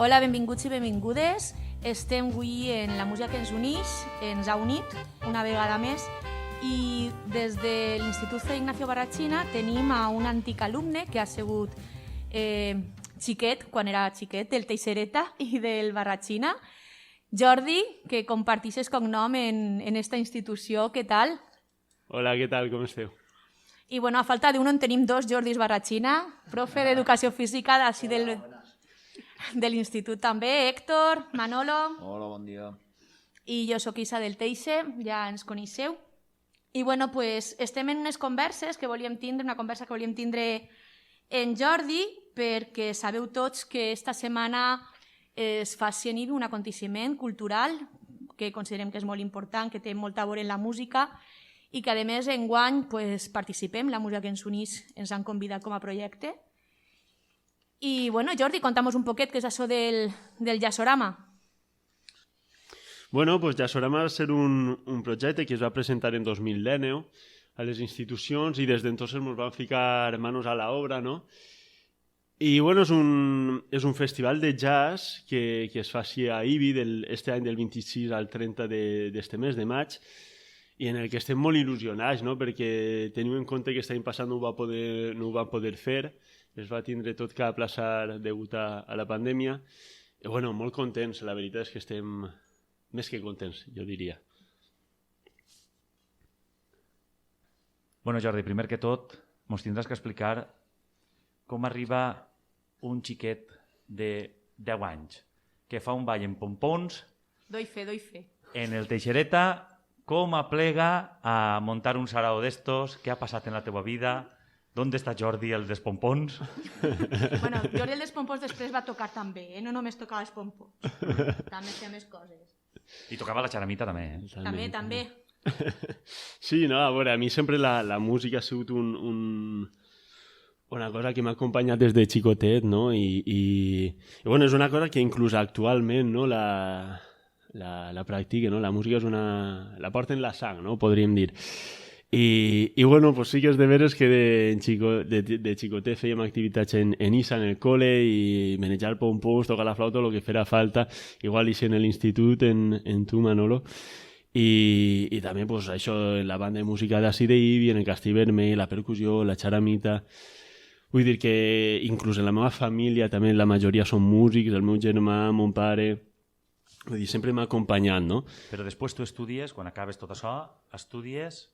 Hola, benvinguts i benvingudes. Estem avui en La música que ens uneix, ens ha unit una vegada més, i des de l'Institut Fray Ignacio Barrachina tenim a un antic alumne que ha sigut xiquet, quan era xiquet, del Teixereta i del Barrachina. Jordi, que compartixes cognom en esta institució, què tal? Hola, què tal, com esteu? I bueno, a falta d'un en tenim dos, Jordis Barrachina, profe d'Educació Física d'ací de l'Institut també, Héctor, Manolo. Hola, bon dia. I jo sóc Isa del Teixe, ja ens coneixeu. I bueno, pues, estem en unes converses que volíem tindre, una conversa que volíem tindre en Jordi, perquè sabeu tots que esta setmana es fa CNIB, un aconteciment cultural que considerem que és molt important, que té molta a veure en la música i que a més enguany pues, participem, la música que ens unís ens han convidat com a projecte. I bueno, Jordi, contamos un poquet què és això del Jazzorama. Bueno, pues Jazzorama va ser un projecte que es va presentar en 2019 a les institucions i des d'entonces ens vam ficar manos a la obra, ¿no? I bueno, és un festival de jazz que es fa a Ibi este any del 26 al 30 d'este mes de maig i en el que estem molt il·lusionats, no? Perquè teniu en compte que aquest any passat no ho va poder fer, es va tindre tot que aplaçar degut a la pandèmia. I bueno, molt contents, la veritat és que estem més que contents, jo diria. Bueno, Jordi, primer que tot, ens tindràs que explicar com arriba un xiquet de 10 anys que fa un ball en pompons Doy fe. en el Teixereta, com aplega a montar un sarao d'estos, què ha passat en la teva vida, d'on està Jordi, el dels pompons? Bueno, Jordi el dels pompons després va tocar també, no només tocava els pompons, també feia més coses. I tocava la xaramita també, eh? També. Sí, no, a veure, a mi sempre la música ha sigut una cosa que m'ha acompanyat des de xicotet, no? I bueno, és una cosa que inclús actualment, no, la practiquen, no? La música la porta en la sang, no? Podríem dir. I bueno, pues sí que és de veres que de xicotet fèiem activitats en Isa, en el cole, i manejar pompons, tocar la flauta, el que fera falta, igual i en l'institut, en tu, Manolo. I també pues, això, en la banda de música d'Ací d'Ibi, en el Castell Vermell, la percussió, la xaramita. Vull dir que inclús en la meva família també la majoria són músics, el meu germà, mon pare. Vull dir, sempre m'ha acompanyat, no? Però després tu estudies, quan acabes tot això, estudies...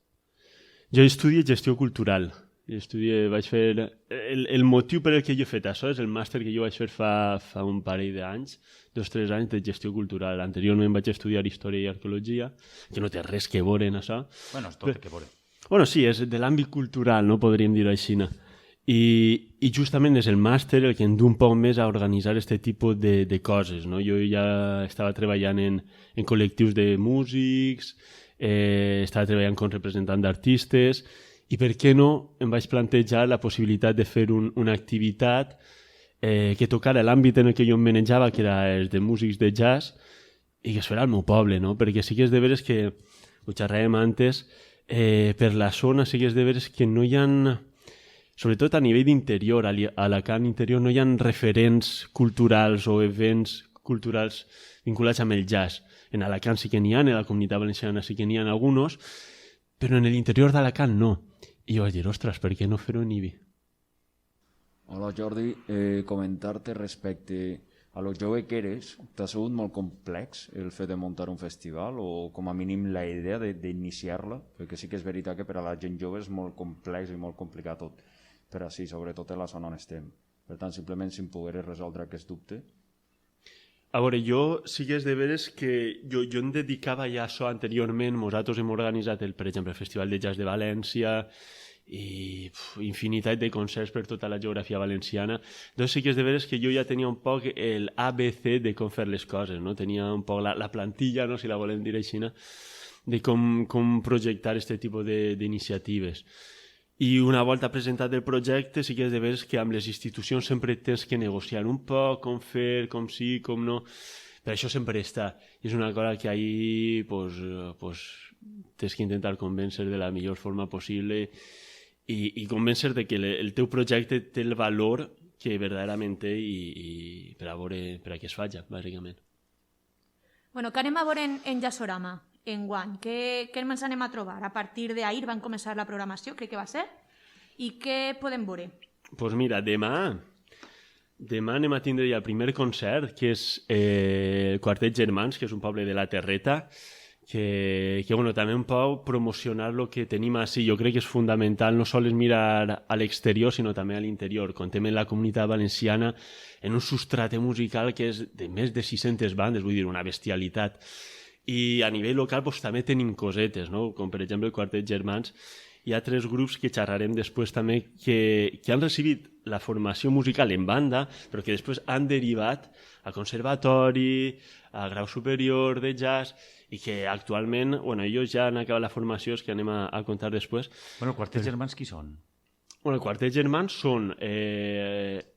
Jo estudio gestió cultural. Vaig fer... El motiu per el que jo he fet això és el màster que jo vaig fer fa un parell d'anys, 2-3 anys de gestió cultural. Anteriorment vaig estudiar història i arqueologia, que no té res que veure en això. Bueno, és tot el que veure. Bueno, sí, és de l'àmbit cultural, no podríem dir així. I justament és el màster el que em du un poc més a organitzar aquest tipus de coses, no? Jo ja estava treballant en col·lectius de músics, estava treballant com representant d'artistes, i per què no em vaig plantejar la possibilitat de fer una activitat que tocara l'àmbit en el que jo em manejava, que era el de músics de jazz, i que es farà al meu poble, no? Perquè sí que és de veres que, ho xerràvem antes, per la zona sí que és de veres que no hi ha, sobretot a nivell d'interior, a Alacant interior, no hi ha referents culturals o events culturals vinculats amb el jazz. En Alacant sí que n'hi ha, en la Comunitat Valenciana sí que n'hi ha alguns, però en l'interior d'Alacant no. I jo vaig dir, ostres, per què no fer-ho en Ibi? Hola Jordi, comentarte respecte a lo jove que eres, t'ha sigut molt complex el fet de muntar un festival o com a mínim la idea d'iniciar-la? Perquè sí que és veritat que per a la gent jove és molt complex i molt complicat tot, però sí, sobretot en la zona on estem. Per tant, simplement si em pogueres resoldre aquest dubte. A veure, jo sí que és de veres que jo em dedicava ja a això anteriorment. Nosaltres hem organitzat, per exemple, el Festival de Jazz de València i infinitat de concerts per tota la geografia valenciana. Doncs sí que és de veres que jo ja tenia un poc el ABC de com fer les coses, no? Tenia un poc la plantilla, no? Si la volem dir així, de com projectar aquest tipus d'iniciatives. I una volta presentat el projecte, sí que és de veres que amb les institucions sempre tens que negociar un poc, com fer, com sí, com no. Per això sempre està. I és una cosa que ahir tens que intentar convèncer de la millor forma possible i convèncer de que el teu projecte té el valor que verdaderament té i per a veure per a què es faci, bàsicament. Bueno, què anem a veure en Jazzorama enguany? Què ens anem a trobar? A partir d'ahir van començar la programació, crec que va ser, i què podem veure? Doncs mira, demà anem a tindre ja el primer concert, que és el Quartet Germans, que és un poble de la Terreta, que bueno, també un poc promocionar el que tenim així. Jo crec que és fundamental no sols mirar a l'exterior, sinó també a l'interior. Contem en la comunitat valenciana en un substrat musical que és de més de 600 bandes, vull dir, una bestialitat. I a nivell local doncs, també tenim cosetes, no? Com per exemple el Quartet Germans. Hi ha 3 grups que xerrarem després també que han recibit la formació musical en banda, però que després han derivat a conservatori, a grau superior de jazz, i que actualment, bueno, ells ja han acabat la formació, és que anem a contar després. Bueno, el Quartet Germans qui són? Bueno, el Quartet Germans són,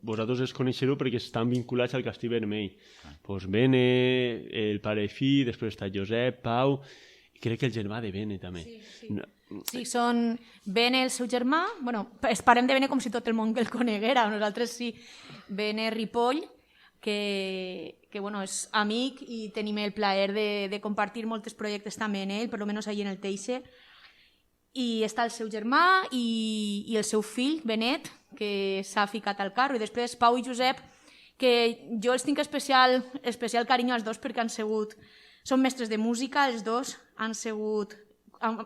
vosaltres els coneixereu perquè estan vinculats al Castell Vermell. Pues Bene, el pare i fill, després està Josep, Pau, i crec que el germà de Bene també. Sí, són Bene, el seu germà, bueno, parem de Bene com si tot el món el coneguera, nosaltres sí, Bene Ripoll, que bueno, és amic i tenim el plaer de compartir molts projectes també en ell, per almenys allà en el Teixe, i està el seu germà i el seu fill, Benet, que s'ha ficat al carro, i després Pau i Josep, que jo els tinc especial carinyo als dos perquè són mestres de música, els dos han sigut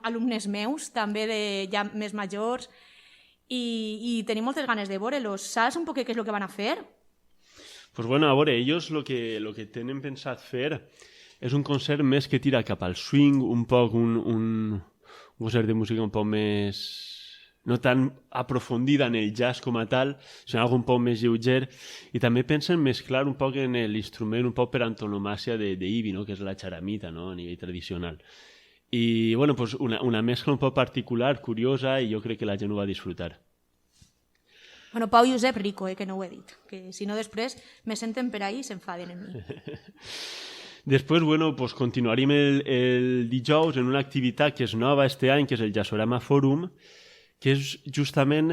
alumnes meus, també ja més majors, i tenim moltes ganes de veure-los. Saps un poc què és el que van a fer? Pues bueno, a veure, ells lo que tenen pensat fer és un concert més que tira cap al swing, un poc un concert de música un poc més... no tan aprofundida en el jazz com a tal, sinó algo un poc més lleuger, i també pensen mesclar un poc en l'instrument un poc per antonomàcia d'Ibi, no? Que és la charamita, no? A nivell tradicional. I bueno, pues una mescla un poc particular, curiosa, i jo crec que la gent ho va disfrutar. Bueno, Pau i Josep Rico, que no ho he dit, que si no després me senten per ahí i s'enfaden en mi. Després, bueno, pues continuarem el dijous en una activitat que és nova este any, que és el Jazzorama Forum, que és justament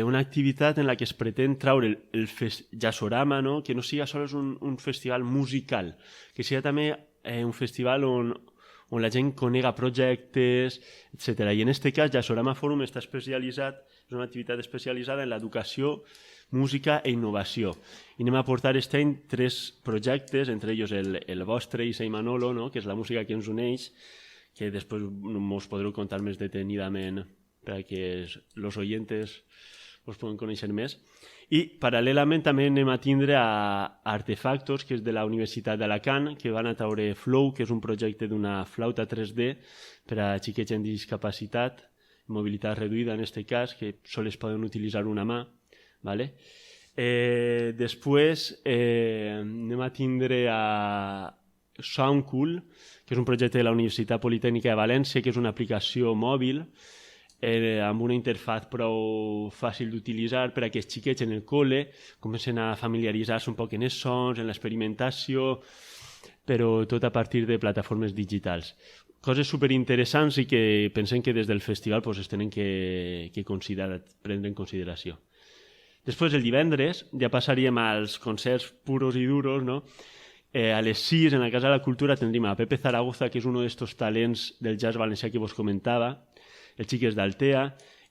una activitat en la que es pretén traure el Jazzorama, no? Que no siga sols un festival musical, que siga també un festival on la gent conega projectes, etc. I en aquest cas, Jazzorama Forum està especialitzat, és una activitat especialitzada en l'educació, música i innovació. I anem a portar aquest any 3 projectes, entre ells el vostre, Isa i Manolo, no? Que és la música que ens uneix, que després us podreu contar més detenidament perquè els oyentes us poden conèixer més. I paral·lelament també anem a tindre a Artefactos, que és de la Universitat d'Alacant, que van a traure Flow, que és un projecte d'una flauta 3D per a xiquets amb discapacitat, mobilitat reduïda en aquest cas, que sols poden utilitzar una mà. ¿Vale? Després anem a tindre a Soundcool, que és un projecte de la Universitat Politècnica de València, que és una aplicació mòbil amb una interfaz prou fàcil d'utilitzar per a que els xiquets en el col·le comencen a familiaritzar-se un poc en els sons, en l'experimentació, però tot a partir de plataformes digitals. Coses superinteressants i que pensem que des del festival es tenen que prendre en consideració. Després, el divendres, ja passaríem als concerts puros i duros, no? A les 6, en la Casa de la Cultura, tindríem a Pepe Zaragoza, que és un d'aquests talents del jazz valencià que vos comentava, el xic és d'Altea,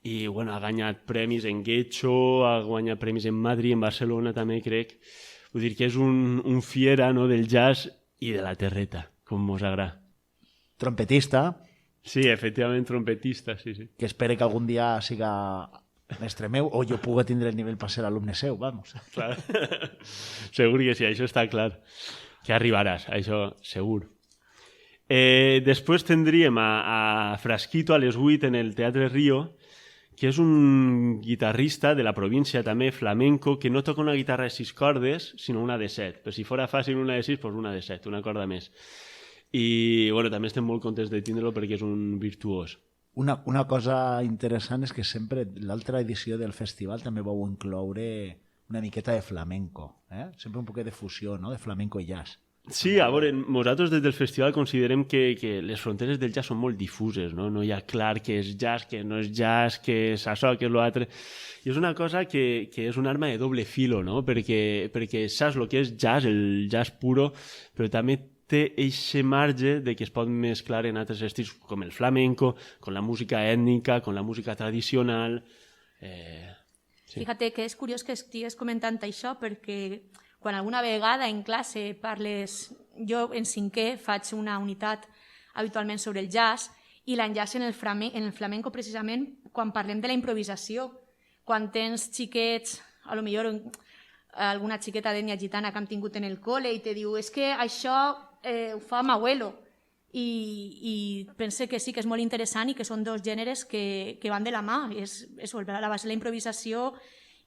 i bueno, ha guanyat premis en Getxo, ha guanyat premis en Madrid, en Barcelona també, crec. Vull dir que és un fiera, no?, del jazz i de la terreta, com mos agrada. Trompetista. Sí, efectivament, trompetista, sí. Que espere que algun dia siga mestre meu o jo pugui tindre el nivell per ser alumne seu, vamos. Clar. Segur que sí, això està clar. Que arribaràs, això segur. Després tindríem a Frasquito a les 8 en el Teatre Río, que és un guitarrista de la província també, flamenco, que no toca una guitarra de 6 cordes, sinó una de 7. Però si fora fàcil una de 6, doncs una de 7, una corda més. I bueno, també estem molt contents de tindre-lo perquè és un virtuós. Una cosa interessant és que sempre l'altra edició del festival també vau incloure una miqueta de flamenco, sempre un poquet de fusió, no?, de flamenco i jazz. Sí, a veure, nosaltres des del festival considerem que les fronteres del jazz són molt difuses, no? No hi ha clar què és jazz, què no és jazz, què és això, què és l'altre. I és una cosa que és una arma de doble filo, no? Perquè saps el que és jazz, el jazz puro, però també té eixe marge de que es pot mesclar en altres estils com el flamenco, con la música ètnica, con la música tradicional. Sí. Fíjate que és curiós que estigues comentant això perquè quan alguna vegada en classe parles... Jo en 5è faig una unitat habitualment sobre el jazz i l'enllaç en el flamenco precisament quan parlem de la improvisació. Quan tens xiquets, a lo millor alguna xiqueta d'ètnia gitana que hem tingut en el col·le i te diu és que això ho fa m'abuelo. I pense que sí, que és molt interessant i que són dos gèneres que van de la mà. És la base de la improvisació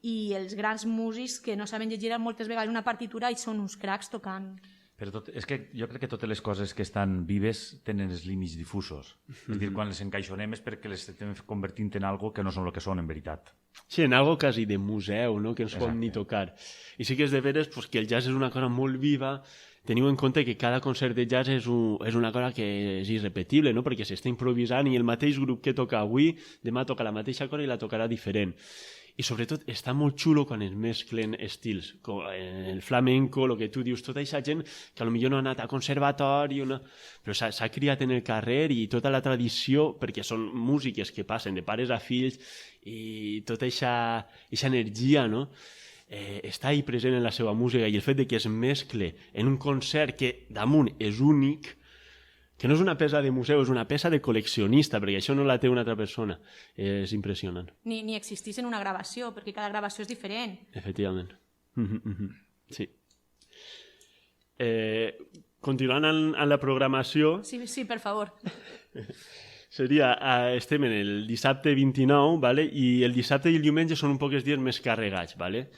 i els grans músics que no saben llegir moltes vegades una partitura i són uns cracs tocant. Però és que jo crec que totes les coses que estan vives tenen els límits difusos. És a dir, quan les encaixonem és perquè les estem convertint en algo que no són el que són en veritat. Sí, en algo quasi de museu, no? Que no es pot ni tocar. I sí que és de veres pues, que el jazz és una cosa molt viva. Teniu en compte que cada concert de jazz és una cosa que és irrepetible, no? Perquè s'està improvisant i el mateix grup que toca avui, demà toca la mateixa cosa i la tocarà diferent. I sobretot està molt xulo quan es mesclen estils, com el flamenco, el que tu dius, tota aquesta gent que potser no ha anat a conservatori, però s'ha criat en el carrer i tota la tradició, perquè són músiques que passen de pares a fills i tota aquesta energia, no? Està ahí present en la seva música i el fet de que es mescle en un concert que damunt és únic, que no és una peça de museu, és una peça de col·leccionista, perquè això no la té una altra persona. És impressionant. Ni existís en una gravació, perquè cada gravació és diferent. Efectivament. Sí. Continuant amb la programació... Sí, per favor. Estem en el dissabte 29, ¿vale? I el dissabte i el diumenge són un poc els dies més carregats, ¿vale?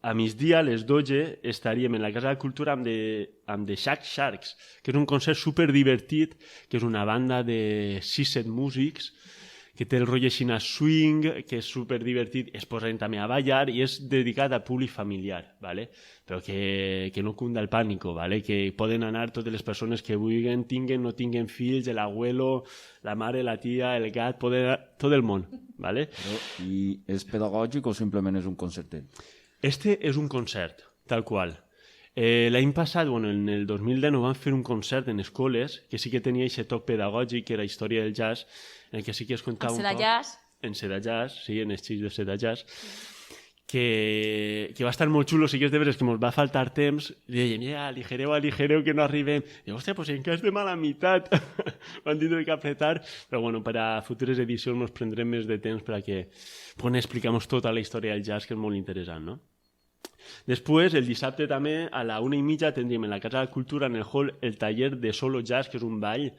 A migdia, a les 12, estaríem en la Casa de la Cultura amb The Shack Sharks, que és un concert superdivertit, que és una banda de 6-7 músics, que té el rotllo aixina swing, que és superdivertit, es posen també a ballar i és dedicat a públic familiar, ¿vale? Però que no cunda el pànico, ¿vale? Que poden anar totes les persones que vulguin, no tinguen fills, l'abuelo, la mare, la tia, el gat, tot el món, ¿vale? I és pedagògic o simplement és un concertet? Este és un concert, tal qual. L'any passat, en el 2019, vam fer un concert en escoles que sí que tenia aquest toc pedagògic, que era història del jazz, en el que sí que es contava un poc... En Seda Jazz, sí, en els xics de Seda Jazz, que va estar molt xulo, sí que és de veres que ens va faltar temps, i dèiem, aligereu, que no arribem. I hòstia, pues encara estem a la meitat. Vam tindre que apretar, però per a futures edicions ens prendrem més de temps perquè explicamos tota la història del jazz, que és molt interessant, no? Després, el dissabte també, a la 1:30, tindríem en la Casa de la Cultura, en el hall, el taller de solo jazz, que és un ball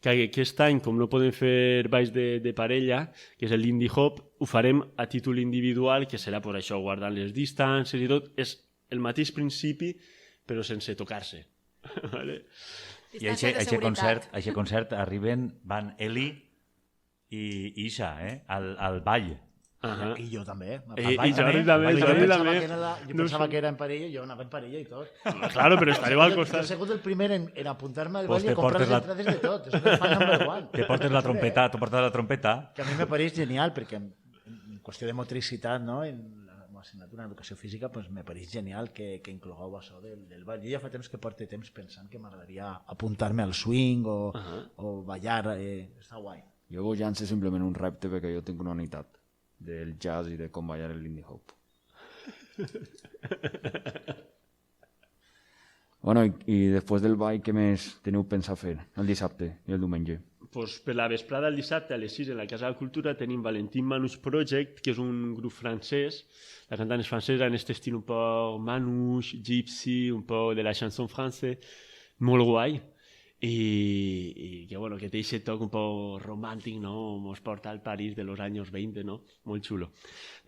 que aquest any, com no podem fer balls de parella, que és el Lindy Hop, ho farem a títol individual, que serà per això, guardant les distàncies i tot. És el mateix principi, però sense tocar-se. Vale? I a aquest concert van Eli i Isha, al ball. I jo també. I Jordi també. Jo pensava que era en parella, jo anava en parella i tot. Claro, però estareu al costat. Jo he sigut el primer en apuntar-me al ball i a comprar les entrades de tot. És el fan number one. Te portes la trompeta. Que a mi me pareix genial, perquè en qüestió de motricitat, no? En l'assignatura d'educació física, pues me pareix genial que inclogueu això del ball. Jo ja fa temps que porto temps pensant que m'agradaria apuntar-me al swing o ballar. Està guai. Jo vos llanço simplement un repte perquè jo tinc una unitat del jazz i de com ballar el Lindy Hop. I després del ball, què més teniu pensat fer el dissabte i el diumenge? Pues per la vesprada del dissabte a les 6 en la Casa de la Cultura tenim Valentin Manouche Project, que és un grup francès. La cantant és francesa en aquest estil un poc manouche, gypsy, un poc de la chanson française, molt guai. y que, bueno, que té aquest toc un poc romàntic, no? Mos porta al París de los años 20, no? Molt xulo.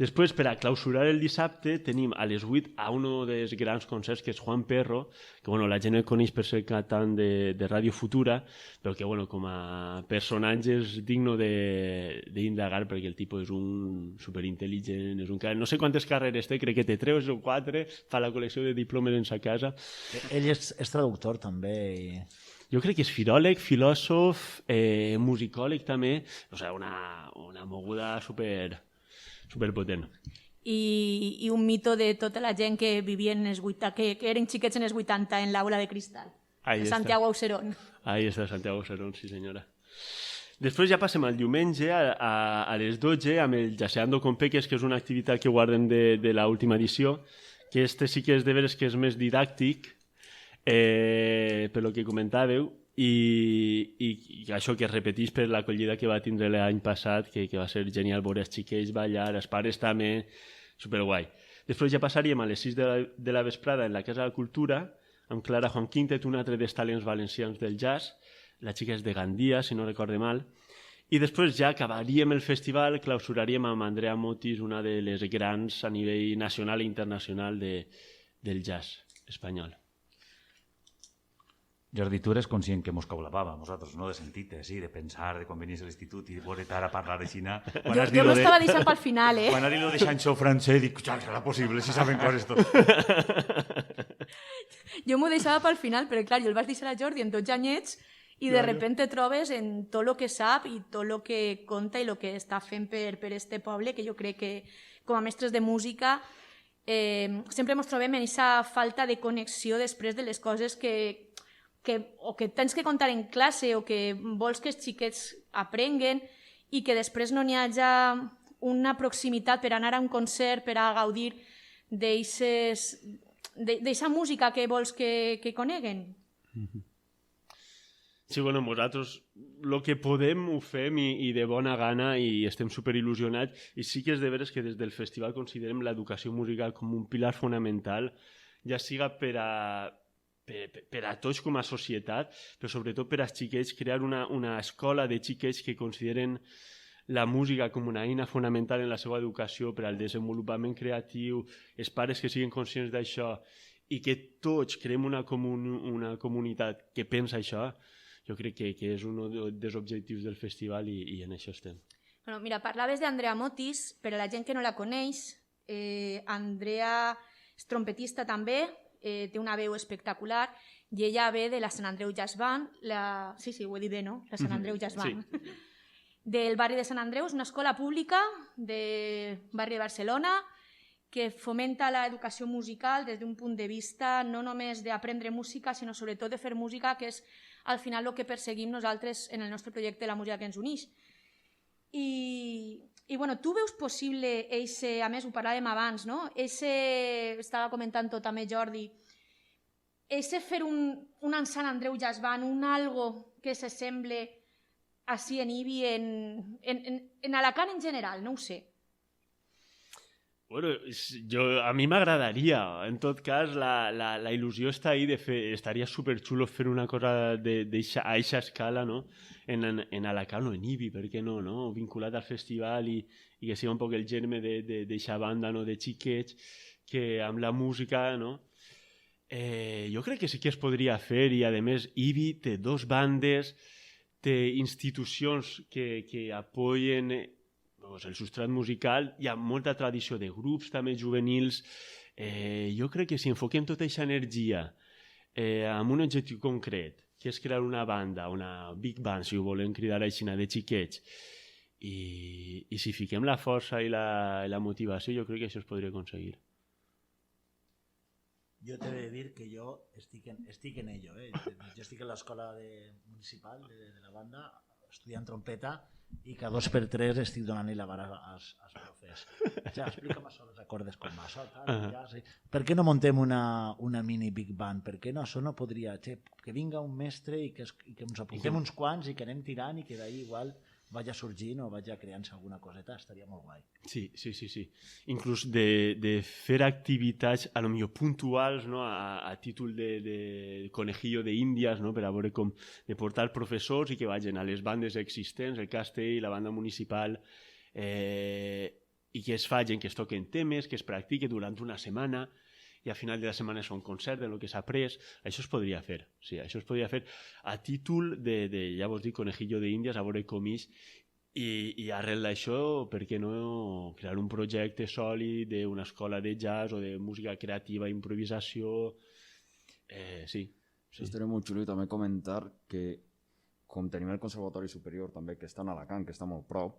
Després, per a clausurar el dissabte, tenim a les 8 a un dels grans concerts, que és Juan Perro, que, bueno, la gent el coneix per ser cantant de Ràdio Futura, però que, bueno, com a personatge és digno d'indagar, perquè el tipus és un superintel·ligent, és un... No sé quantes carreres té, crec que té 3 o 4, fa la col·lecció de diplomes en sa casa. Ell és traductor també i... Jo crec que és filòleg, filòsof, musicòleg també, o sigui, una moguda superpotent. I un mito de tota la gent que vivien que eren xiquets en els 80 en l'aula de cristal. Santiago Auserón. Ahí està, Santiago Auserón, sí senyora. Després ja passem al diumenge a les 12 amb el Jaceando con Peques, que és una activitat que guardem de l'última edició, que este sí que és de veres que és més didàctic, per lo que comentàveu, i això que es repeteix per l'acollida que va tindre l'any passat, que va ser genial veure els xiquets ballar, els pares també, superguai. Després ja passaríem a les 6 de la vesprada en la Casa de la Cultura, amb Clara Juan Quintet, un altre dels talents valencians del jazz, la xica és de Gandia, si no recorde mal, i després ja acabaríem el festival, clausuraríem amb Andrea Motis, una de les grans a nivell nacional i internacional del jazz espanyol. Jordi, tu eres conscient que mos cau la bava, nosaltres, no? De sentit, sí, de pensar, de quan venies a l'institut i de veure ara parlar de Xina. Jo m'ho estava deixant pel final, Quan has dit lo de Sancho francès, dic, ja, serà possible, si saben coses tot. Jo m'ho deixava pel final, però clar, jo el vaig deixar a Jordi en 12 anyets i de repente trobes en tot el que sap i tot el que conta i el que està fent per este poble, que jo crec que com a mestres de música sempre ens trobem en aquesta falta de connexió després de les coses que tens que contar en classe o que vols que els xiquets aprenguen i que després no n'hi hagi una proximitat per anar a un concert, per a gaudir d'eixa música que vols que coneguen. Sí, bueno, nosaltres el que podem ho fem i de bona gana i estem superil·lusionats, i sí que és de veres que des del festival considerem l'educació musical com un pilar fonamental, ja siga per a tots com a societat, però sobretot per als xiquets, crear una escola de xiquets que consideren la música com una eina fonamental en la seva educació per al desenvolupament creatiu, els pares que siguin conscients d'això i que tots creem una comunitat que pensa això, jo crec que és un dels objectius del festival i en això estem. Bueno, mira, parlaves d'Andrea Motis, per a la gent que no la coneix, Andrea és trompetista també, té una veu espectacular i ella ve de la Sant Andreu Jazz Band, sí, ho he dit bé, no? La Sant Andreu Jazz Band. Sí. Del barri de Sant Andreu, és una escola pública del barri de Barcelona que fomenta l'educació musical des d'un punt de vista no només d'aprendre música, sinó sobretot de fer música, que és al final el que perseguim nosaltres en el nostre projecte, la música que ens uneix. I bueno, tu veus possible, a més ho parlàvem abans, no? Estava comentant tot també Jordi, fer un Sant Andreu Jazz Band, un algo que s'assemble així en Ibi, en Alacant en general, no ho sé. Bueno, a mi m'agradaria, en tot cas la il·lusió està ahí, estaria superxulo fer una cosa a aquesta escala, no? En Alacant o en Ibi, per què no? Vinculat al festival i que sigui un poc el germe d'aquesta banda de xiquets que amb la música, no? Jo crec que sí que es podria fer i a més Ibi té 2 bandes, té institucions que apoyen el substrat musical, hi ha molta tradició de grups també juvenils. Jo crec que si enfoquem tota aquesta energia amb un objectiu concret, que és crear una banda, una big band, si ho volem cridar així, de xiquets, i si fiquem la força i la motivació, jo crec que això es podria aconseguir. Jo t'he de dir que jo estic en ello. Jo estic en l'escola municipal de la banda, estudiant trompeta, i cada 2 per 3 estic donant-li la vara als profes. Explica'm això, les acordes com va, per què no muntem una mini big band? Per què no? Això no podria... Que vinga un mestre i que ens apuntem uns quants i que anem tirant i que d'ahir igual vaya sorgint o vaya creant-se alguna coseta, estaria molt guai. Sí. Inclús de fer activitats a lo millor puntuals, no? a títol de conejillo d'Índies, no? Per a veure com de portar professors i que vagin a les bandes existents, el castell, la banda municipal, i que es facin, que es toquen temes, que es practique durant una setmana, i al final de la setmana és un concert de lo que s'ha après. Això es podria fer, sí, això es podria fer a títol de ja vos dic, conejillo d'Índies, a veure com és, i arrel d'això, per què no crear un projecte sòlid d'una escola de jazz o de música creativa, improvisació, sí. Estaria molt xulo i també comentar que com tenim el Conservatori Superior també, que està en Alacant, que està molt prop,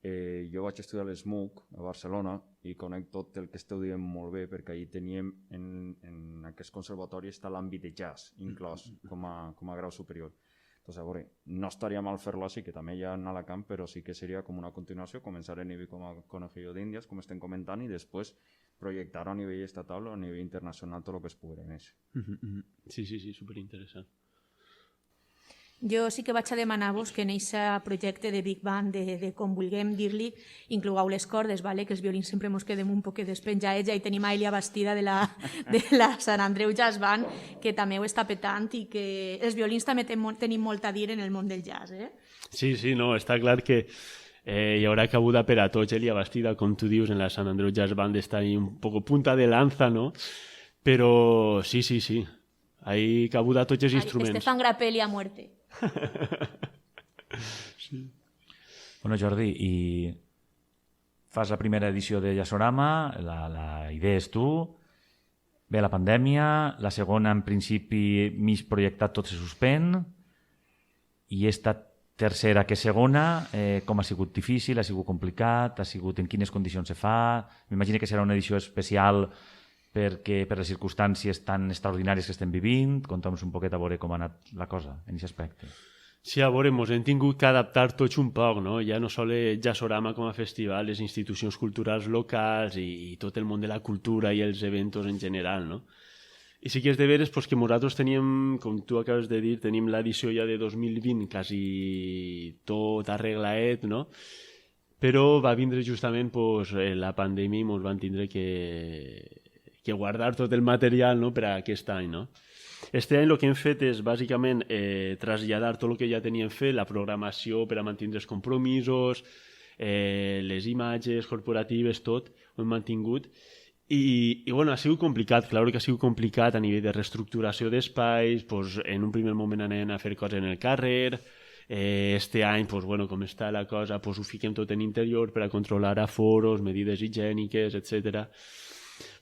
jo vaig estudiar a l'ESMUC a Barcelona i conec tot el que esteu dient molt bé, perquè ahir teníem en aquest conservatori està l'àmbit de jazz inclòs com a grau superior. Entonces, a veure, no estaria mal fer-lo així, que també hi ha en Alacant, però sí que seria com una continuació, començar a nivell com a conejillo d'Índies, com estem comentant, i després projectar a nivell estatal o a nivell internacional tot el que es pugui més. Sí, superinteressant. Jo sí que vaig a demanar-vos que en aquest projecte de Big Band, de com vulguem dir-li, inclogueu les cordes, vale? Que els violins sempre ens quedem un poc despenjats, i tenim a Elia Bastida de la Sant Andreu Jazz Band, que també ho està petant, i que els violins també tenim molt a dir en el món del jazz. Sí, no, està clar que hi haurà cabuda per a tots. Elia Bastida, com tu dius, en la Sant Andreu Jazz Band està ahí un poco punta de lanza, no? Però sí. Hay cabuda a tots els instruments. Estefan Grappelli a muerte. Sí. Bueno, Jordi, i fas la primera edició de Jazzorama, la idea és tu, ve la pandèmia, la segona en principi mig projectat tot se suspèn, i esta tercera que segona, com ha sigut difícil, ha sigut complicat, ha sigut en quines condicions se fa, m'imagino que serà una edició especial perquè per les circumstàncies tan extraordinàries que estem vivint. Conta'ns un poquet a veure com ha anat la cosa en aquest aspecte. Sí, a veure, ens hem tingut que adaptar tots un poc, no? Ja no sols Jazzorama com a festival, les institucions culturals locals i tot el món de la cultura i els eventos en general, no? I sí que és de veres que nosaltres teníem, com tu acabes de dir, tenim l'edició ja de 2020 quasi tot arreglaet, no? Però va vindre justament la pandèmia i ens van tindre que guardar tot el material, no? Per a aquest any, no? Este any el que hem fet és bàsicament traslladar tot el que ja teníem fet, la programació per a mantenir els compromisos, les imatges corporatives, tot ho hem mantingut. I bueno, ha sigut complicat, clar que ha sigut complicat a nivell de reestructuració d'espais, en un primer moment anem a fer coses en el carrer, este any, bueno, com està la cosa, ho fiquem tot en interior per a controlar aforos, medides higièniques, etc.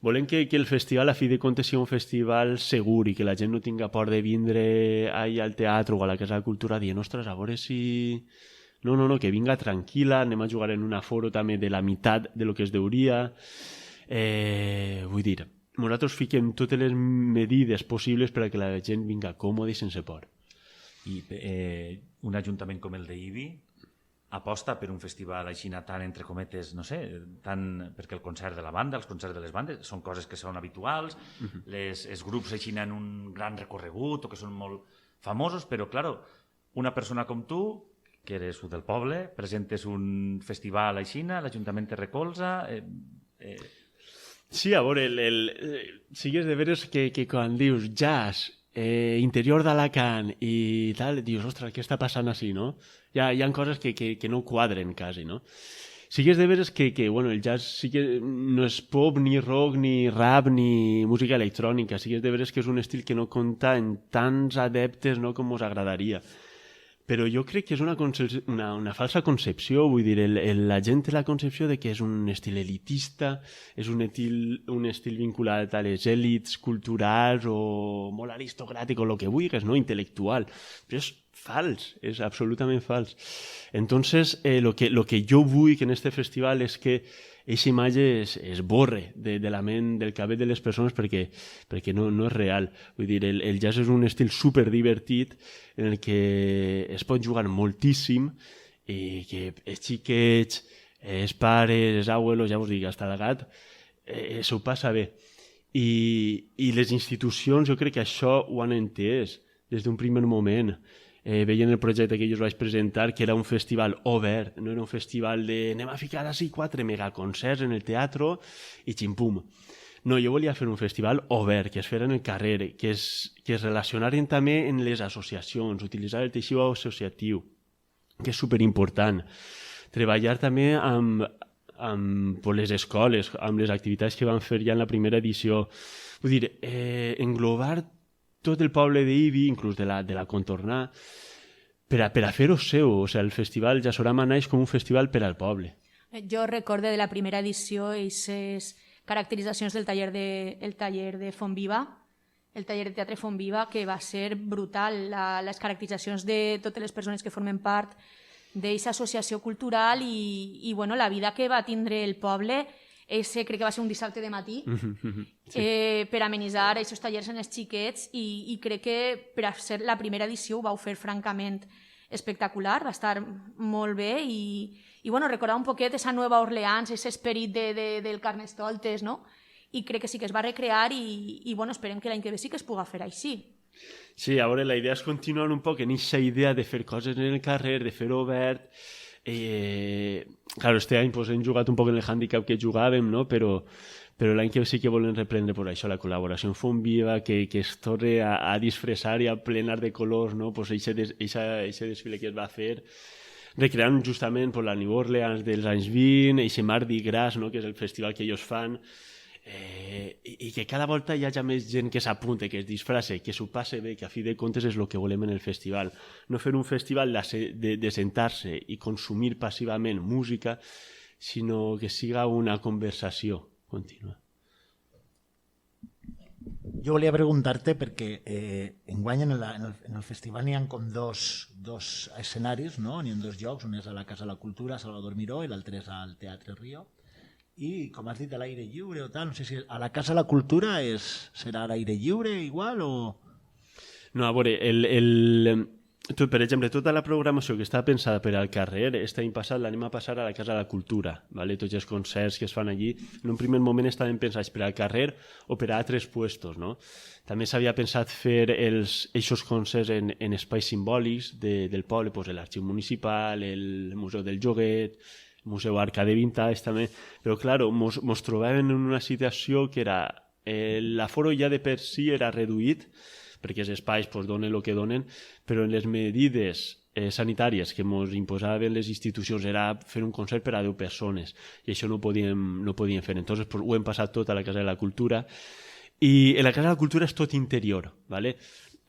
Volem que el festival, a fi de comptes, sigui un festival segur i que la gent no tinga por de vindre al teatre o a la Casa de Cultura dient, ostres, a veure si... No, que vinga tranquil·la, anem a jugar en un aforo també de la meitat de lo que es deuria. Vull dir, nosaltres fiquem totes les medides possibles per a que la gent vinga còmode i sense por. I un ajuntament com el d'Ibi aposta per un festival així tan, entre cometes, no sé, perquè el concert de la banda, els concerts de les bandes, són coses que són habituals, els grups així en un gran recorregut o que són molt famosos, però, clar, una persona com tu, que eres del poble, presentes un festival així, l'Ajuntament te recolza... Sí, a veure, sigues de veres que quan dius jazz, interior d'Alacant i tal, dius, ostres, què està passant així, no? Hi ha coses que no quadren quasi, no? Sí que és de veres que bueno, el jazz sí que no és pop, ni rock, ni rap, ni música electrònica. Sí que és de veres que és un estil que no compta en tants adeptes, no, com us agradaria. Però jo crec que és una falsa concepció, vull dir, la gent té la concepció de que és un estil elitista, és un estil vinculat a les èlits culturals o molt aristocràtic o el que vulguis, no? Intel·lectual. Però és fals, és absolutament fals. Entonces, lo que jo vull que en este festival és que aquesta imatge es borre de la ment, del cabell de les persones perquè no és real. Vull dir, el jazz és un estil superdivertit en el que es pot jugar moltíssim i que els xiquets, els pares, els abuelos, ja us dic, hasta el gat, s'ho passa bé. I les institucions, jo crec que això ho han entès des d'un primer moment. veient el projecte que jo us vaig presentar, que era un festival obert, no era un festival de anem a ficar així 4 megaconcerts en el teatre i ximpum. No, jo volia fer un festival obert, que es fera en el carrer, que es relacionaren també en les associacions, utilitzar el teixit associatiu, que és superimportant. Treballar també amb les escoles, amb les activitats que van fer ja en la primera edició. Vull dir, englobar tot el poble d'Ibi, inclús de la contornar, per a fer-ho seu. O sigui, el festival Jazzorama naix com un festival per al poble. Jo recorde de la primera edició aquestes caracteritzacions del taller de Font Viva, el taller de teatre Font Viva, que va ser brutal. Les caracteritzacions de totes les persones que formen part d'aquesta associació cultural i bueno, la vida que va tindre el poble. Crec que va ser un dissabte de matí, per amenitzar aquests tallers en els xiquets i crec que per a ser la primera edició ho vau fer francament espectacular, va estar molt bé i bueno, recordar un poquet aquesta Nova Orleans, aquest esperit del Carnestoltes, no? I crec que sí que es va recrear i bueno, esperem que l'any que ve sí que es puga fer així. Sí, a veure, la idea és continuar un poc en aquesta idea de fer coses en el carrer, de fer obert. Claro, este any pues, hem jugat un poc en el handicap que jugàvem, no? Però l'any que sí que volem reprendre per això la col·laboració amb Font Viva, que es torni a disfressar i a plenar de colors, no? Pues eixe desfile que es va fer, recreant justament pues, la New Orleans dels anys 20, eixe Mardi Gras, no? Que és el festival que ells fan, i que cada volta hi hagi més gent que s'apunte, que es disfrace, que s'ho passe bé, que a fi de comptes és el que volem en el festival. No fer un festival de sentar-se i consumir passivament música, sinó que siga una conversació contínua. Jo volia preguntar-te perquè enguany en el festival n'hi ha com dos escenaris, no? N'hi ha 2 llocs, un és a la Casa de la Cultura, a Salvador Miró, i l'altre és al Teatre Río. I, com has dit, a l'aire lliure o tal, no sé si a la Casa de la Cultura serà a l'aire lliure igual o... No, a veure, per exemple, tota la programació que està pensada per al carrer, aquest any passat l'anem a passar a la Casa de la Cultura, ¿vale? Tots els concerts que es fan allí, en un primer moment estaven pensats per al carrer o per a altres puestos, no? També s'havia pensat fer aquests concerts en espais simbòlics del poble, pues, l'Arxiu Municipal, el Museu del Joguet, Museu Arcade Vintage també, però claro, mos trobàvem en una situació que era l'aforo ja de per si era reduït, perquè els espais pues, donen el que donen, però en les medides sanitàries que ens imposaven les institucions era fer un concert per a 10 persones, i això no podíem fer. Entonces pues, ho hem passat tot a la Casa de la Cultura, i en la Casa de la Cultura és tot interior, ¿vale?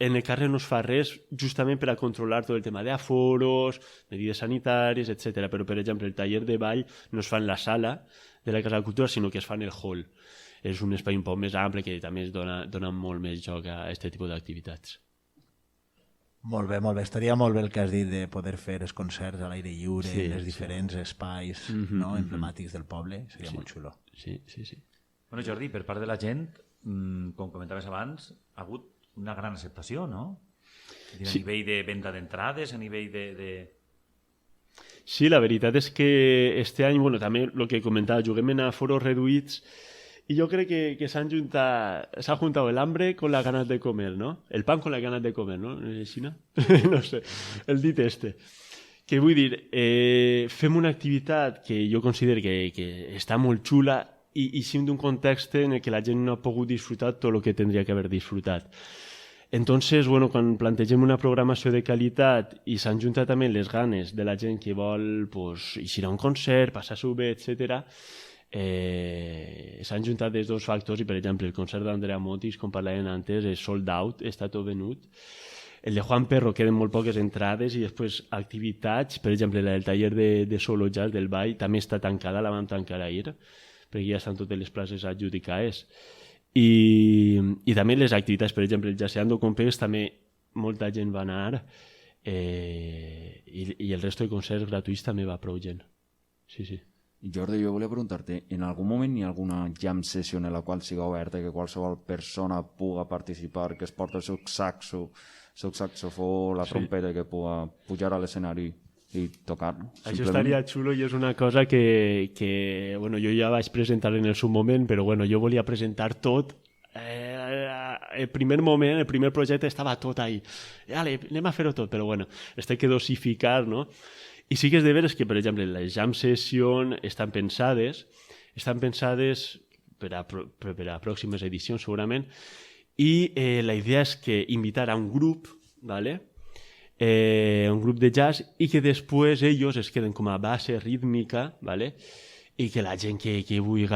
En el carrer no es fa res justament per a controlar tot el tema d'aforos, medides sanitàries, etc. Però, per exemple, el taller de ball no es fa en la sala de la Casa de la Cultura, sinó que es fa en el hall. És un espai un poc més ample que també es dona molt més joc a aquest tipus d'activitats. Molt bé, molt bé. Estaria molt bé el que has dit de poder fer els concerts a l'aire lliure, en els diferents espais emblemàtics del poble. Seria molt xulo. Sí. Bueno, Jordi, per part de la gent, com comentaves abans, ha hagut una gran acceptació, no? A nivell de venda d'entrades, a nivell de... Sí, la veritat és que este any, bueno, també el que comentava, juguem en aforos reduïts i jo crec que s'ha juntat el hambre con las ganas de comer, ¿no? El pan con las ganas de comer, ¿no? ¿No és així, no? No sé, el dit este. Que vull dir, fem una activitat que jo considero que està molt xula i sim d'un context en el que la gent no ha pogut disfrutar tot el que tindria que haver disfrutat. Entonces, bueno, quan plantegem una programació de qualitat i s'han juntat també les ganes de la gent que vol pues, eixir a un concert, passar-s'ho bé, etc., s'han juntat els 2 factors i, per exemple, el concert d'Andrea Motis, com parlàvem antes, és sold out, està tot venut. El de Juan Perro queden molt poques entrades i després activitats, per exemple, la del taller de solo jazz del ball també està tancada, la vam tancar ahir, perquè ja estan totes les places adjudicades. I també les activitats, per exemple, el Jazzeando con Pegues també molta gent va anar i el resto de concerts gratuïts també va prou gent. Sí. Jordi, jo volia preguntar-te, en algun moment hi ha alguna jam session en la qual siga oberta, que qualsevol persona puga participar, que es porta el seu saxofó, la trompeta, que puga pujar a l'escenari i tocar? Això estaria xulo i és una cosa que bueno, jo ja vaig presentar en el seu moment, però bueno, jo volia presentar tot el primer moment, el primer projecte estava tot ahí. Ale, anem a fer-ho tot, però bueno, es té que dosificar, no? I sí que és de veres que, per exemple, les jam session estan pensades per a pròximes edicions, segurament, i la idea és que invitar a un grup, ¿vale? Un grup de jazz, i que després ells es queden com a base rítmica, ¿vale? I que la gent que vulgui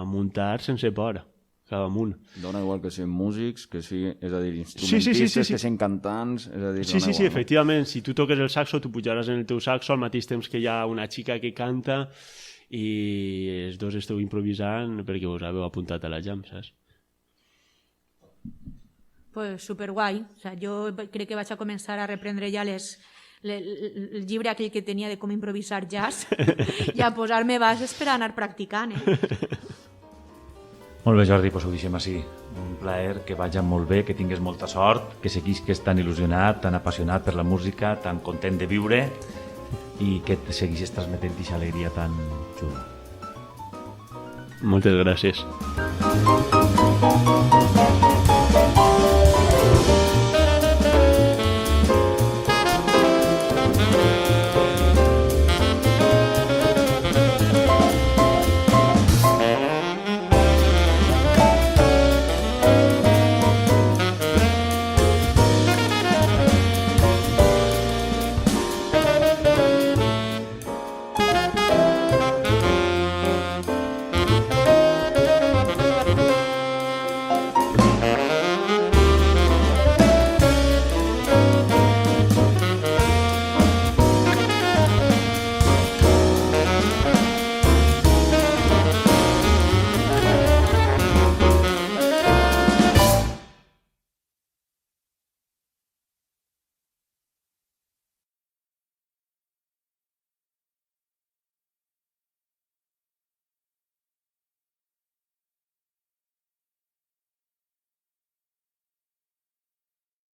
muntar sense por, cap amunt. Dona igual que siguin músics, que siguin, és a dir, instrumentistes, que siguin cantants, és a dir, sí, efectivament, si tu toques el saxo, tu pujaràs en el teu saxo al mateix temps que hi ha una xica que canta i els dos esteu improvisant perquè us haveu apuntat a la jam, saps? Pues superguai. O sea, jo crec que vaig a començar a reprendre ja el llibre aquell que tenia de com improvisar jazz i a posar-me bases per anar practicant. Molt bé, Jordi, doncs ho deixem així. Un plaer, que vagi molt bé, que tingues molta sort, que seguisques tan il·lusionat, tan apassionat per la música, tan content de viure i que et segueixes transmetent aquesta alegria tan xula. Moltes gràcies.